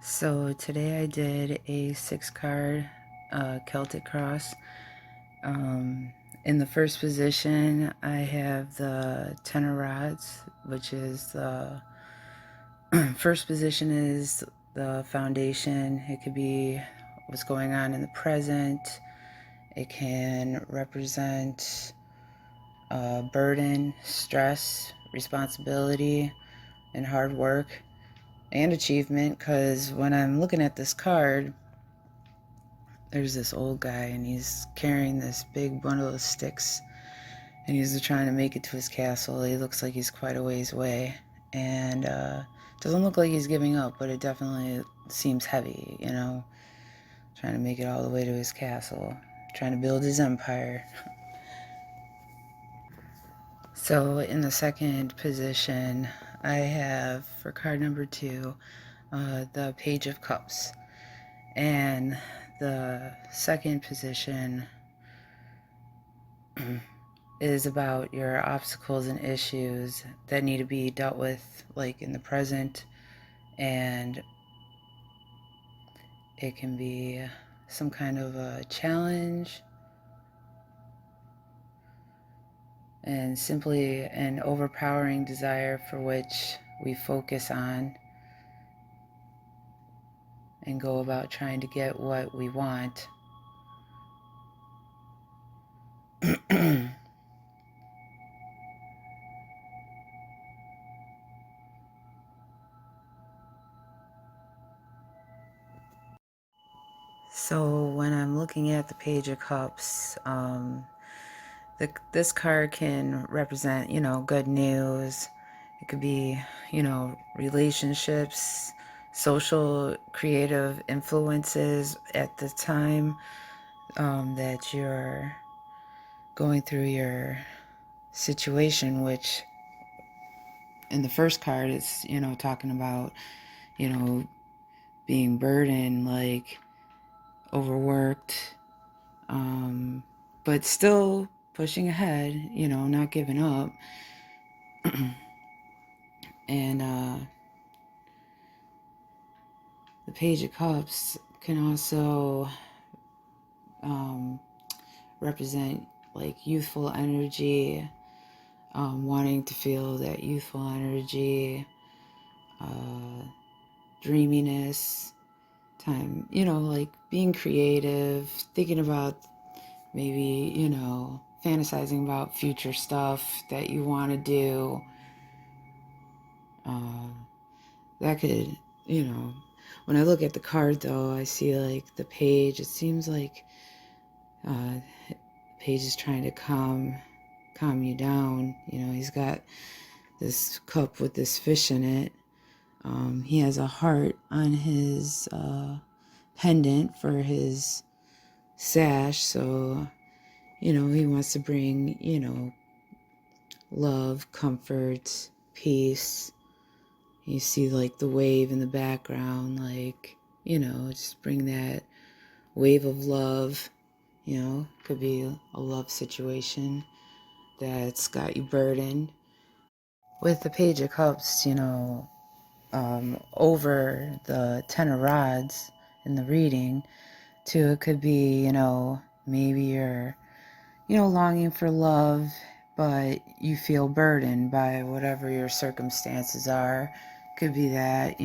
So today I did a 6 card Celtic cross. In the first position, I have the Ten of Rods, which is the first position is the foundation. It could be what's going on in the present. It can represent burden, stress, responsibility, and hard work and achievement. Because when I'm looking at this card, there's this old guy and he's carrying this big bundle of sticks and he's trying to make it to his castle. He looks like he's quite a ways away and doesn't look like he's giving up, but it definitely seems heavy, trying to make it all the way to his castle, trying to build his empire. So in the second position, I have for card number 2 the Page of Cups, and the second position is about your obstacles and issues that need to be dealt with, like in the present, and it can be some kind of a challenge and simply an overpowering desire for which we focus on and go about trying to get what we want. So when I'm looking at the Page of Cups, this card can represent, good news. It could be, relationships, social, creative influences at the time that you're going through your situation, which in the first card it's, talking about, being burdened, like overworked, but still pushing ahead, not giving up. And the Page of Cups can also represent like youthful energy, wanting to feel that youthful energy, dreaminess, time, like being creative, thinking about maybe, fantasizing about future stuff that you want to do. That could, when I look at the card though, I see like the page, it seems like the page is trying to calm you down. He's got this cup with this fish in it. He has a heart on his pendant for his sash, so he wants to bring love, comfort, peace. You see like the wave in the background, like just bring that wave of love. Could be a love situation that's got you burdened. With the Page of Cups, over the Ten of Rods in the reading, too, it could be, maybe you're, longing for love, but you feel burdened by whatever your circumstances are. Could be that,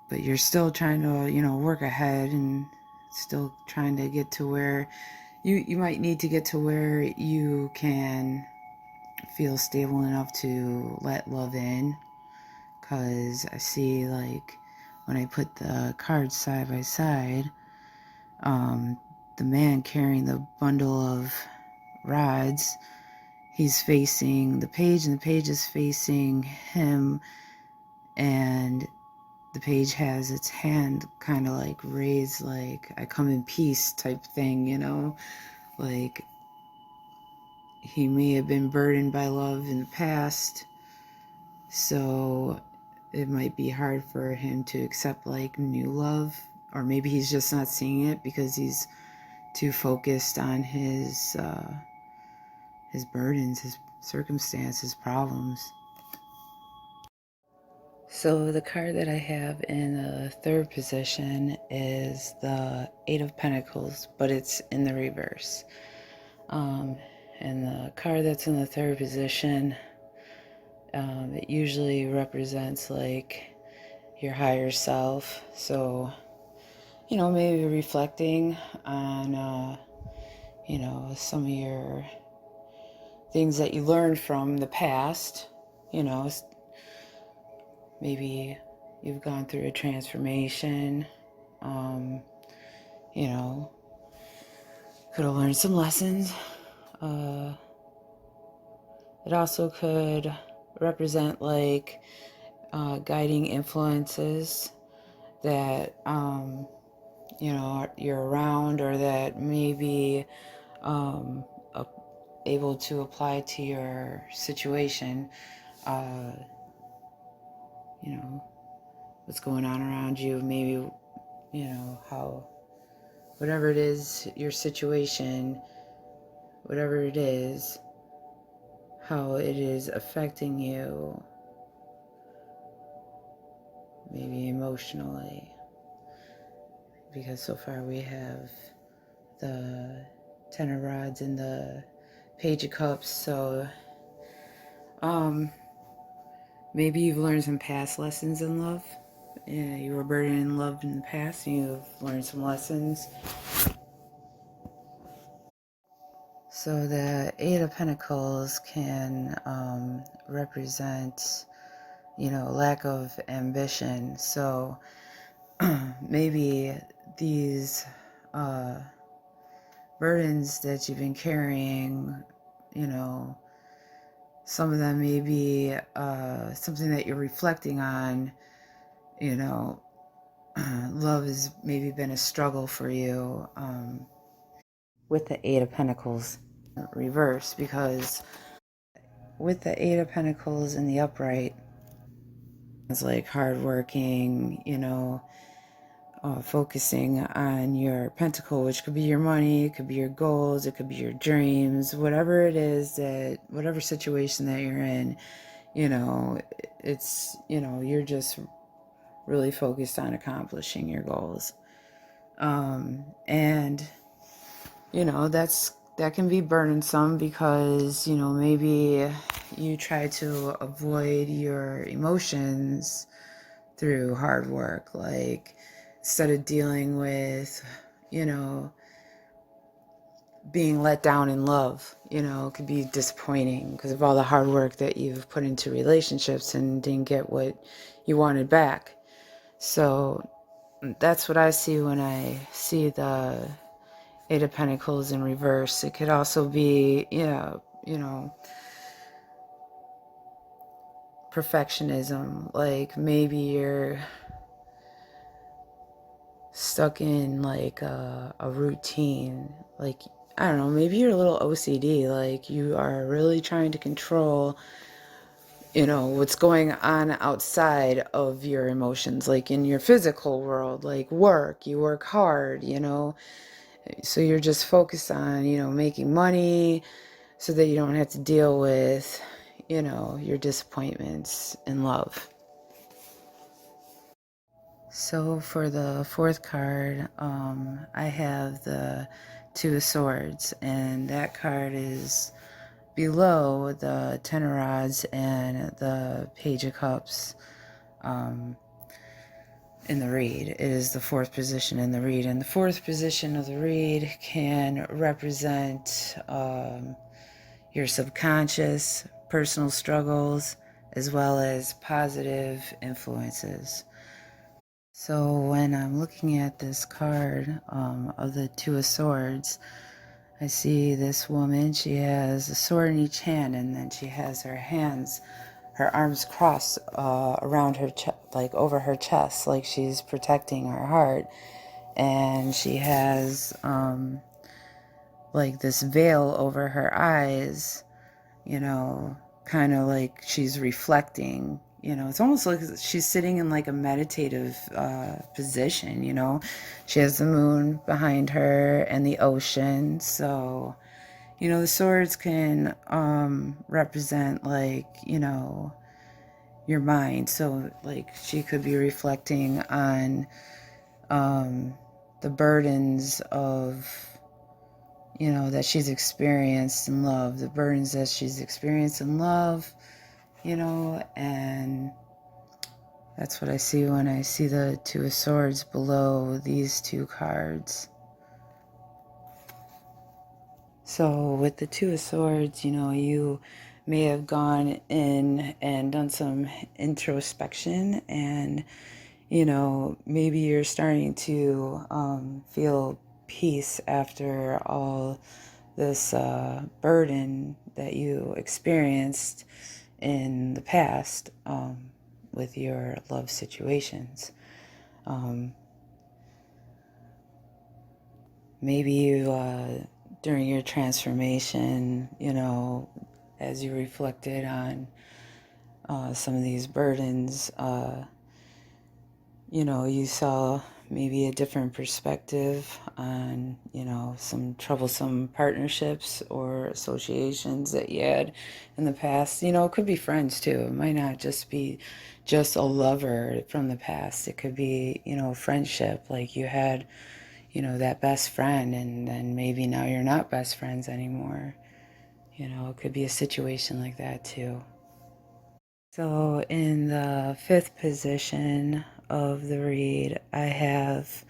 but you're still trying to, work ahead and still trying to get to where you might need to get to where you can feel stable enough to let love in. Because I see, like, when I put the cards side by side, the man carrying the bundle of rods, he's facing the page and the page is facing him, and the page has its hand kind of like raised, like I come in peace type thing. Like he may have been burdened by love in the past, so it might be hard for him to accept like new love, or maybe he's just not seeing it because he's too focused on his burdens, his circumstances, problems. So the card that I have in the third position is the Eight of Pentacles, but it's in the reverse. Um, and the card that's in the third position, it usually represents like your higher self. So, maybe reflecting on, some of your things that you learned from the past. Maybe you've gone through a transformation. Um, could have learned some lessons. It also could represent like guiding influences that you're around, or that maybe um, able to apply to your situation. What's going on around you, maybe how, whatever it is, your situation, whatever it is, how it is affecting you, maybe emotionally. Because so far we have the Ten of Rods and the Page of Cups. So maybe you've learned some past lessons in love. Yeah, you were burdened in love in the past and you've learned some lessons. So the Eight of Pentacles can represent, lack of ambition. So maybe these burdens that you've been carrying, some of them may be something that you're reflecting on. Love has maybe been a struggle for you with the Eight of Pentacles reverse, because with the Eight of Pentacles in the upright, it's like hardworking, focusing on your pentacle, which could be your money, it could be your goals, it could be your dreams, whatever it is, that whatever situation that you're in, it's, you're just really focused on accomplishing your goals. And that can be burdensome, because maybe you try to avoid your emotions through hard work, like instead of dealing with being let down in love. It could be disappointing because of all the hard work that you've put into relationships and didn't get what you wanted back. So that's what I see when I see the Eight of Pentacles in reverse. It could also be, perfectionism. Like maybe you're stuck in like a routine. Like, I don't know, maybe you're a little OCD. Like you are really trying to control, what's going on outside of your emotions, like in your physical world, like work. You work hard, so you're just focused on, making money so that you don't have to deal with, your disappointments in love. So for the fourth card, I have the Two of Swords, and that card is below the Ten of Rods and the Page of Cups in the read. It is the fourth position in the read, and the fourth position of the read can represent your subconscious, personal struggles, as well as positive influences. So when I'm looking at this card of the Two of Swords, I see this woman. She has a sword in each hand, and then she has her arms crossed around her chest, like over her chest, like she's protecting her heart. And she has like this veil over her eyes, kind of like she's reflecting. It's almost like she's sitting in like a meditative position. She has the moon behind her and the ocean. So the swords can represent like your mind. So like she could be reflecting on the burdens of, that she's experienced in love, the burdens that she's experienced in love, and that's what I see when I see the Two of Swords below these two cards. So with the Two of Swords, you may have gone in and done some introspection, and maybe you're starting to feel peace after all this burden that you experienced in the past with your love situations. Maybe you, during your transformation, as you reflected on some of these burdens, you saw maybe a different perspective on, some troublesome partnerships or associations that you had in the past. It could be friends too. It might not just be just a lover from the past. It could be, a friendship, like you had, that best friend, and then maybe now you're not best friends anymore. It could be a situation like that too. So in the fifth position of the read, I have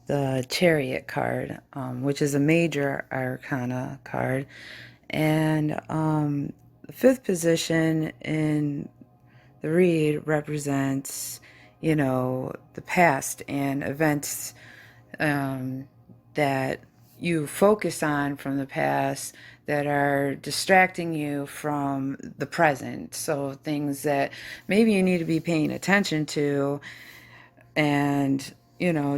the Chariot card, which is a major arcana card. And the fifth position in the read represents, the past and events that you focus on from the past that are distracting you from the present. So things that maybe you need to be paying attention to, and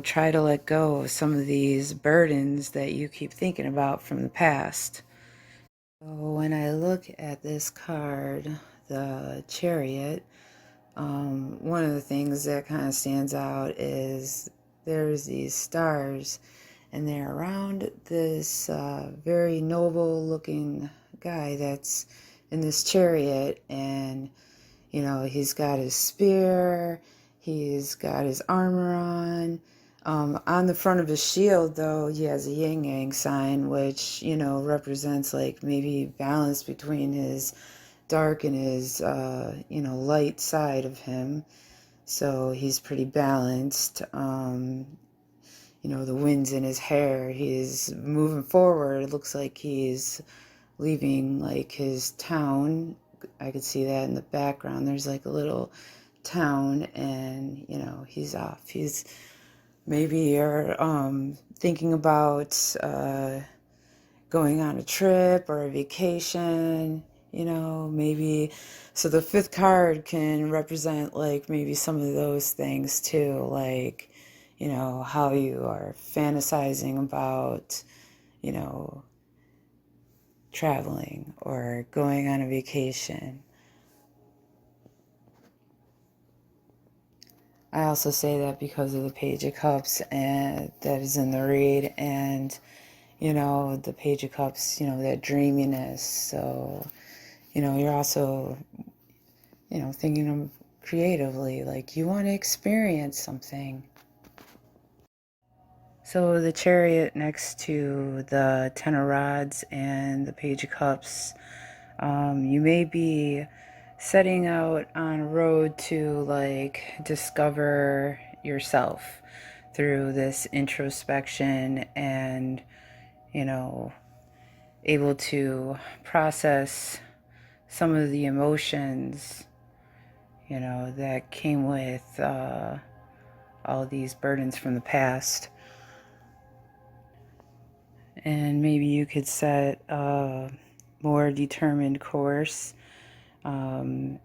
try to let go of some of these burdens that you keep thinking about from the past. So when I look at this card, the Chariot, one of the things that kind of stands out is there's these stars, and they're around this very noble looking guy that's in this chariot, and he's got his spear, he's got his armor on. On the front of his shield, though, he has a yin yang sign, which represents like maybe balance between his dark and his light side of him. So he's pretty balanced. The wind's in his hair. He's moving forward. It looks like he's leaving like his town. I could see that in the background. There's like a little town, and he's off. He's maybe you're thinking about going on a trip or a vacation, maybe. So the fifth card can represent like maybe some of those things too, like, how you are fantasizing about, traveling or going on a vacation. I also say that because of the Page of Cups and that is in the read, and the Page of Cups, that dreaminess. So, you're also, thinking of creatively, like you want to experience something. So the Chariot next to the Ten of Rods and the Page of Cups, you may be setting out on a road to like discover yourself through this introspection, and able to process some of the emotions that came with all these burdens from the past. And maybe you could set a more determined course, and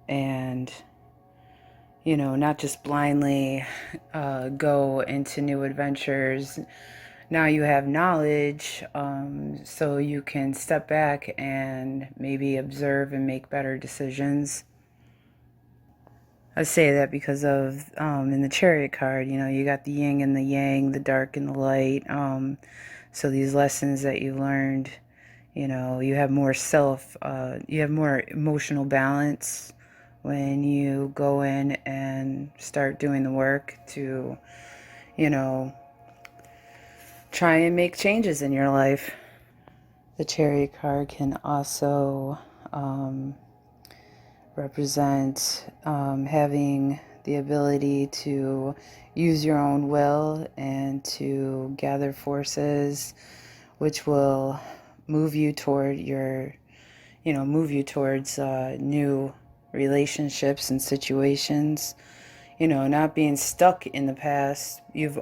not just blindly go into new adventures. Now you have knowledge, so you can step back and maybe observe and make better decisions. I say that because of in the Chariot card, you got the yin and the yang, the dark and the light. So these lessons that you learned, you have more you have more emotional balance when you go in and start doing the work to, you know, try and make changes in your life. The Chariot card can also represent having the ability to use your own will and to gather forces which will move you toward towards new relationships and situations. Not being stuck in the past. You've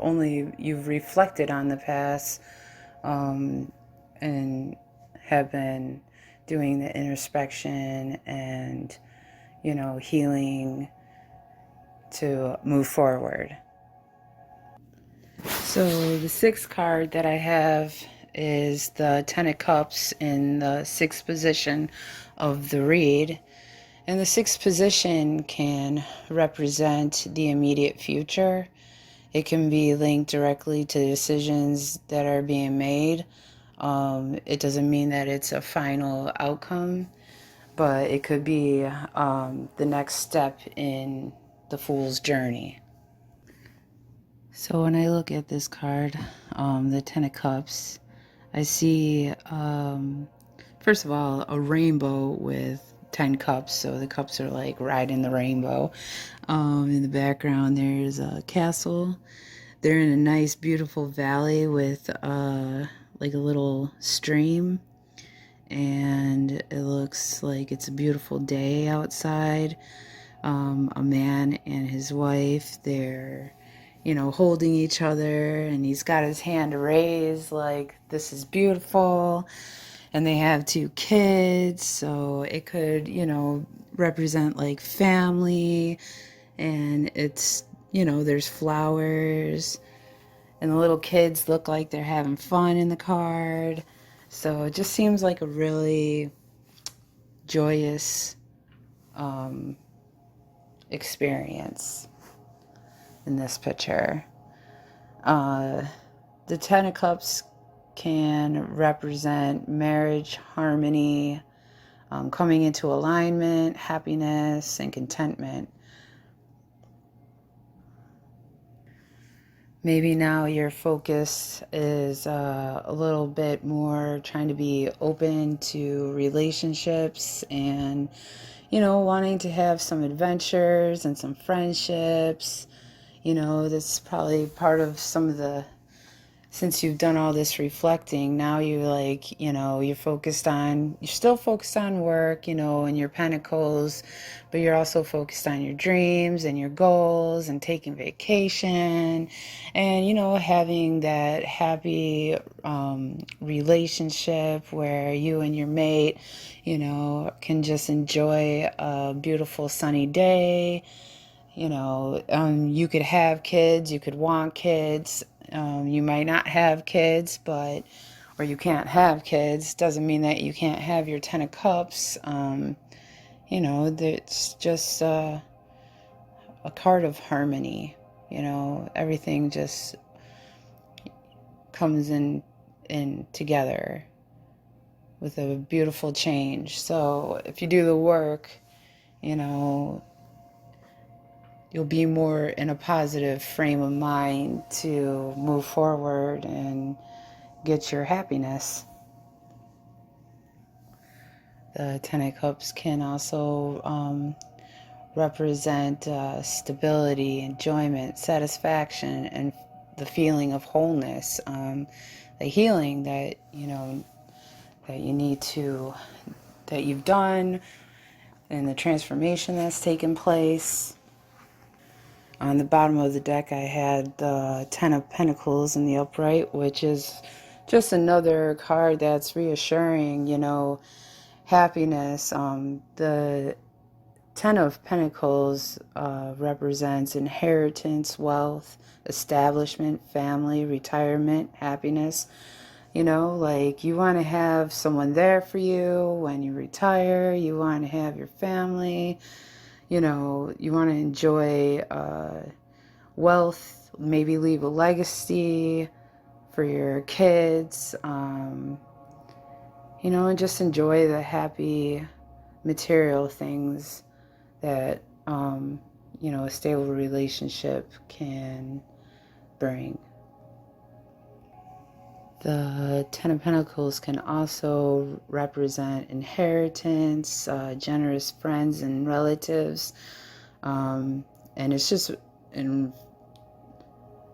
reflected on the past, and have been doing the introspection and, healing to move forward. So the sixth card that I have is the Ten of Cups in the sixth position of the read. And the sixth position can represent the immediate future. It can be linked directly to decisions that are being made. It doesn't mean that it's a final outcome, but it could be the next step in the Fool's journey. So when I look at this card, the Ten of Cups, I see, first of all, a rainbow with 10 cups. So the cups are like riding the rainbow. In the background, there's a castle. They're in a nice, beautiful valley with like a little stream. And it looks like it's a beautiful day outside. A man and his wife, they're holding each other, and he's got his hand raised like this is beautiful. And they have 2 kids, so it could, represent like family. And it's, there's flowers, and the little kids look like they're having fun in the card. So it just seems like a really joyous experience in this picture. The Ten of Cups can represent marriage, harmony, coming into alignment, happiness, and contentment. Maybe now your focus is a little bit more trying to be open to relationships and, wanting to have some adventures and some friendships. That's probably part of some of the, since you've done all this reflecting, now you're still focused on work, and your pentacles, but you're also focused on your dreams and your goals and taking vacation and, having that happy relationship where you and your mate, can just enjoy a beautiful sunny day. You could have kids, you could want kids, you might not have kids, or you can't have kids. Doesn't mean that you can't have your Ten of Cups. It's just a card of harmony. Everything just comes in together with a beautiful change. So if you do the work, you'll be more in a positive frame of mind to move forward and get your happiness. The Ten of Cups can also represent stability, enjoyment, satisfaction, and the feeling of wholeness, the healing that that you need to, that you've done, and the transformation that's taken place. On the bottom of the deck, I had the Ten of Pentacles in the upright, which is just another card that's reassuring, happiness. The Ten of Pentacles represents inheritance, wealth, establishment, family, retirement, happiness. Like you want to have someone there for you when you retire. You want to have your family. You want to enjoy wealth, maybe leave a legacy for your kids, and just enjoy the happy material things that, a stable relationship can bring. The Ten of Pentacles can also represent inheritance, generous friends and relatives, and it's just an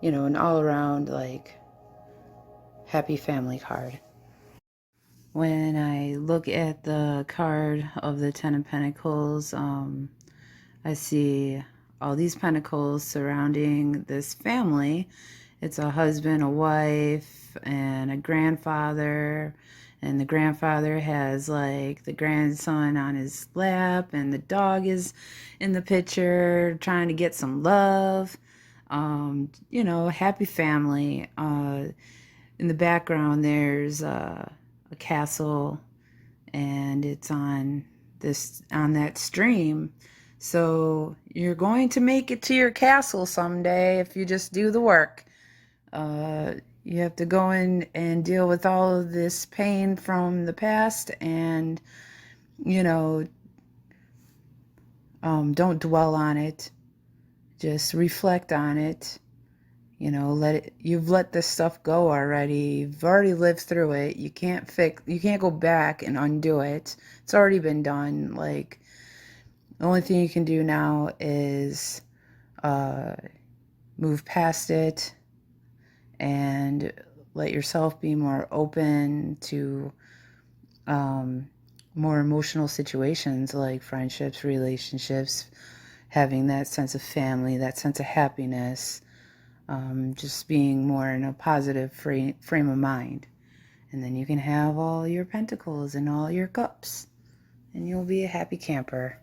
all-around like happy family card. When I look at the card of the Ten of Pentacles, I see all these pentacles surrounding this family. It's a husband, a wife, and a grandfather. And the grandfather has like the grandson on his lap, and the dog is in the picture trying to get some love. Happy family. In the background, there's a castle, and it's on that stream. So you're going to make it to your castle someday if you just do the work. You have to go in and deal with all of this pain from the past, and don't dwell on it. Just reflect on it. You've let this stuff go already. You've already lived through it. You can't go back and undo it. It's already been done. Like, the only thing you can do now is move past it and let yourself be more open to more emotional situations like friendships, relationships, having that sense of family, that sense of happiness, just being more in a positive frame of mind. And then you can have all your pentacles and all your cups, and you'll be a happy camper.